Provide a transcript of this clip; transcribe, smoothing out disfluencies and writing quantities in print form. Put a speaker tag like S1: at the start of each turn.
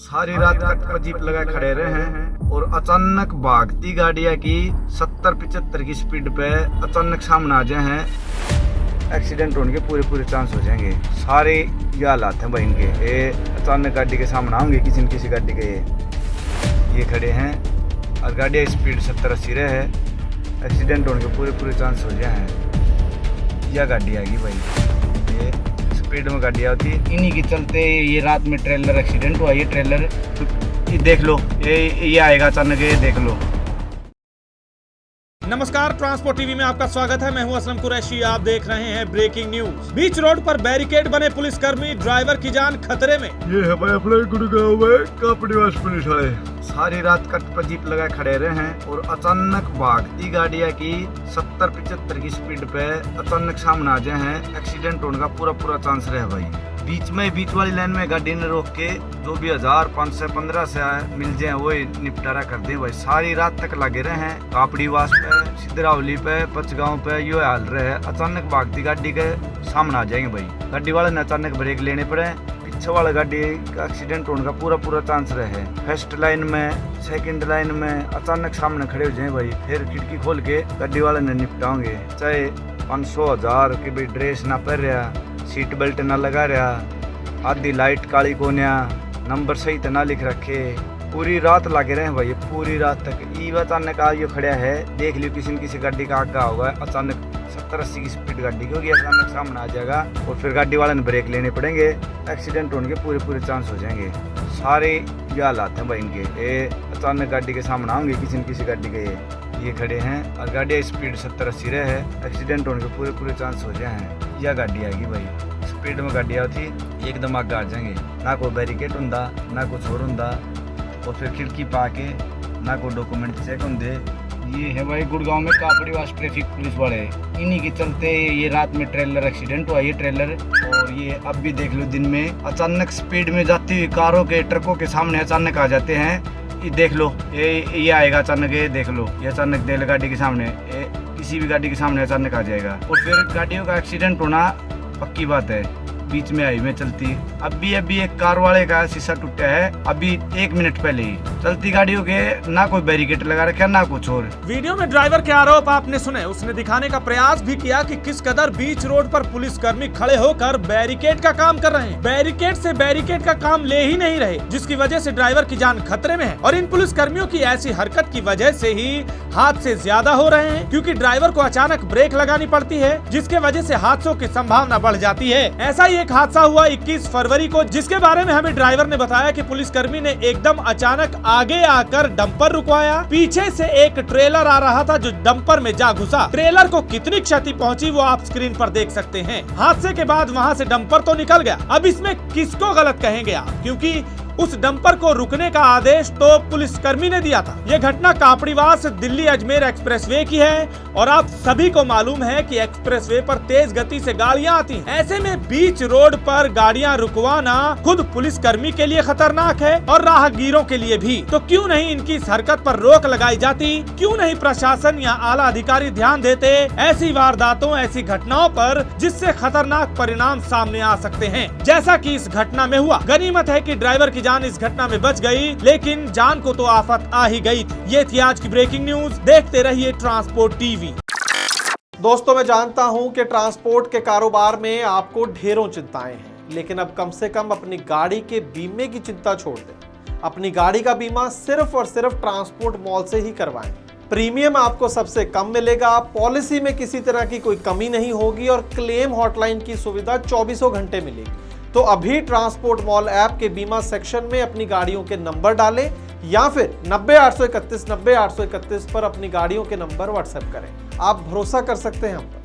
S1: सारी रात कट पर जीप लगा खड़े रहे हैं और अचानक भागती गाड़ियां की 70-75 की स्पीड पे अचानक सामने आ जाए हैं, एक्सीडेंट होने के पूरे चांस हो जाएंगे। सारे ये हालात हैं भाई इनके। ये अचानक गाड़ी के सामने आएंगे, किसी न किसी गाड़ी के ये खड़े हैं और गाड़ियाँ स्पीड 70-80 रहे है, एक्सीडेंट होने के पूरे चांस हो जाए हैं। यह गाड़ी आएगी भाई, ये स्पीड में गाड़ियाँ होती है, इन्हीं के चलते ये रात में ट्रेलर एक्सीडेंट हुआ। ये ट्रेलर ये देख लो, ये आएगा अचानक, ये देख लो।
S2: नमस्कार, ट्रांसपोर्ट टीवी में आपका स्वागत है। मैं हूं असलम कुरैशी। आप देख रहे हैं ब्रेकिंग न्यूज। बीच रोड पर बैरिकेड बने पुलिसकर्मी, ड्राइवर की जान खतरे में।
S1: ये है भाई अपने गुड़गांव में कापड़ीवास पुलिस वाले। सारी रात कट पर जीप लगा खड़े रहे हैं और अचानक भागती गाड़ियां की 70-75 की स्पीड पे अचानक सामने आ जाए हैं, एक्सीडेंट होने का पूरा चांस रहे भाई। बीच वाली लाइन में गाड़ी ने रोक के जो भी 1000, 500, 1500 से मिल जाए वो निपटारा कर दे भाई। सारी रात तक लगे रहे हैं कापड़ीवास पे, सिद्धरावली पे, पचगांव पे, यो हाल रहे हैं। अचानक भागती गाड़ी के सामने आ जाएंगे भाई। गाड़ी वाले ने अचानक ब्रेक लेने पड़े, पीछे वाला गाड़ी का एक्सीडेंट होने का पूरा चांस रहे। फर्स्ट लाइन में, सेकंड लाइन में अचानक सामने खड़े हो जाए भाई, फिर खिड़की खोल के गाड़ी वाले ने निपटाओगे। चाहे 500, 1000 की भी ड्रेस ना पहन रहा, सीट बेल्ट ना लगा रहा, आधी लाइट काली कोन्या, नंबर सही तो ना लिख रखे, पूरी रात लगे रहे भाई, पूरी रात तक। अचानक आगे खड़ा है, देख लियो किसी न किसी गाड़ी का आगा होगा, अचानक 70-80 की स्पीड गाड़ी की होगी, अचानक सामने आ जाएगा और फिर गाड़ी वाले ने ब्रेक लेने पड़ेंगे, एक्सीडेंट होने के पूरे चांस हो जाएंगे। सारे ये हालात हैं भाई इनके। ये अचानक गाड़ी के सामने आएंगे, किसी न किसी गाड़ी के ये खड़े हैं और गाड़ियाँ स्पीड 70-80 रहे है, एक्सीडेंट होने के पूरे चांस हो जाए हैं। यह गाड़ी आएगी भाई, स्पीड में गाड़ियाँ होती एकदम आगे आ जाएंगे, ना कोई बैरिकेड होंदा, ना कुछ और होंदा, और फिर खिड़की पा के ना कोई डॉक्यूमेंट चेक होंदे। ये है भाई गुड़गांव में कापड़ीवास ट्रैफिक पुलिस वाले, इन्हीं के चलते ये रात में ट्रेलर एक्सीडेंट हुआ। ये ट्रेलर और ये अब भी देख लो, दिन में अचानक स्पीड में जाती हुई कारों के, ट्रकों के सामने अचानक आ जाते हैं। ये देख लो, ये आएगा अचानक, ये देख लो, ये अचानक देख गाड़ी के सामने, किसी भी गाड़ी के सामने अचानक आ जाएगा और फिर गाड़ियों का एक्सीडेंट होना पक्की बात है। बीच में हाईवे में चलती, अभी एक कार वाले का शीशा टूटा है, अभी 1 मिनट पहले ही। चलती गाड़ियों के ना कोई बैरिकेड लगा रखा, ना कुछ और।
S2: वीडियो में ड्राइवर के आरोप आपने सुने। उसने दिखाने का प्रयास भी किया कि किस कदर बीच रोड पर पुलिसकर्मी खड़े होकर बैरिकेड का काम कर रहे हैं। बैरिकेड से बैरिकेड का काम ले ही नहीं रहे, जिसकी वजह से ड्राइवर की जान खतरे में है। और इन पुलिसकर्मियों की ऐसी हरकत की वजह से ही हादसे ज्यादा हो रहे हैं, क्योंकि ड्राइवर को अचानक ब्रेक लगानी पड़ती है, जिसके वजह से हादसों की संभावना बढ़ जाती है। ऐसा ही एक हादसा हुआ 21 फरवरी को, जिसके बारे में हमें ड्राइवर ने बताया कि पुलिसकर्मी ने एकदम अचानक आगे आकर डंपर रुकवाया। पीछे से एक ट्रेलर आ रहा था जो डंपर में जा घुसा। ट्रेलर को कितनी क्षति पहुंची वो आप स्क्रीन पर देख सकते हैं। हादसे के बाद वहां से डंपर तो निकल गया, अब इसमें किसको गलत कहेंगे आप, क्योंकि उस डंपर को रुकने का आदेश तो पुलिसकर्मी ने दिया था। यह घटना कापड़ीवास दिल्ली अजमेर एक्सप्रेसवे की है और आप सभी को मालूम है कि एक्सप्रेसवे पर तेज गति से गाड़ियां आती हैं। ऐसे में बीच रोड पर गाड़ियां रुकवाना खुद पुलिसकर्मी के लिए खतरनाक है और राहगीरों के लिए भी। तो क्यों नहीं इनकी इस हरकत पर रोक लगाई जाती, क्यों नहीं प्रशासन या आला अधिकारी ध्यान देते ऐसी वारदातों, ऐसी घटनाओं पर, जिससे खतरनाक परिणाम सामने आ सकते हैं, जैसा कि इस घटना में हुआ। गनीमत है कि ड्राइवर की जान इस घटना में बच गई, लेकिन जान को तो आफत आ ही गई थी। ये थी आज की ब्रेकिंग न्यूज। देखते रहिए ट्रांसपोर्ट टीवी।
S3: दोस्तों, मैं जानता हूं कि ट्रांसपोर्ट के कारोबार में आपको ढेरों चिंताएं हैं, लेकिन अब कम से कम अपनी गाड़ी के बीमे की चिंता छोड़ दें। अपनी गाड़ी का बीमा सिर्फ और सिर्फ ट्रांसपोर्ट मॉल से ही करवाएं। प्रीमियम आपको सबसे कम मिलेगा, पॉलिसी में किसी तरह की कोई कमी नहीं होगी और क्लेम हॉटलाइन की सुविधा 24 घंटे मिलेगी। तो अभी ट्रांसपोर्ट मॉल ऐप के बीमा सेक्शन में अपनी गाड़ियों के नंबर डालें या फिर 90 831 90 831 पर अपनी गाड़ियों के नंबर व्हाट्सएप करें। आप भरोसा कर सकते हैं हम पर।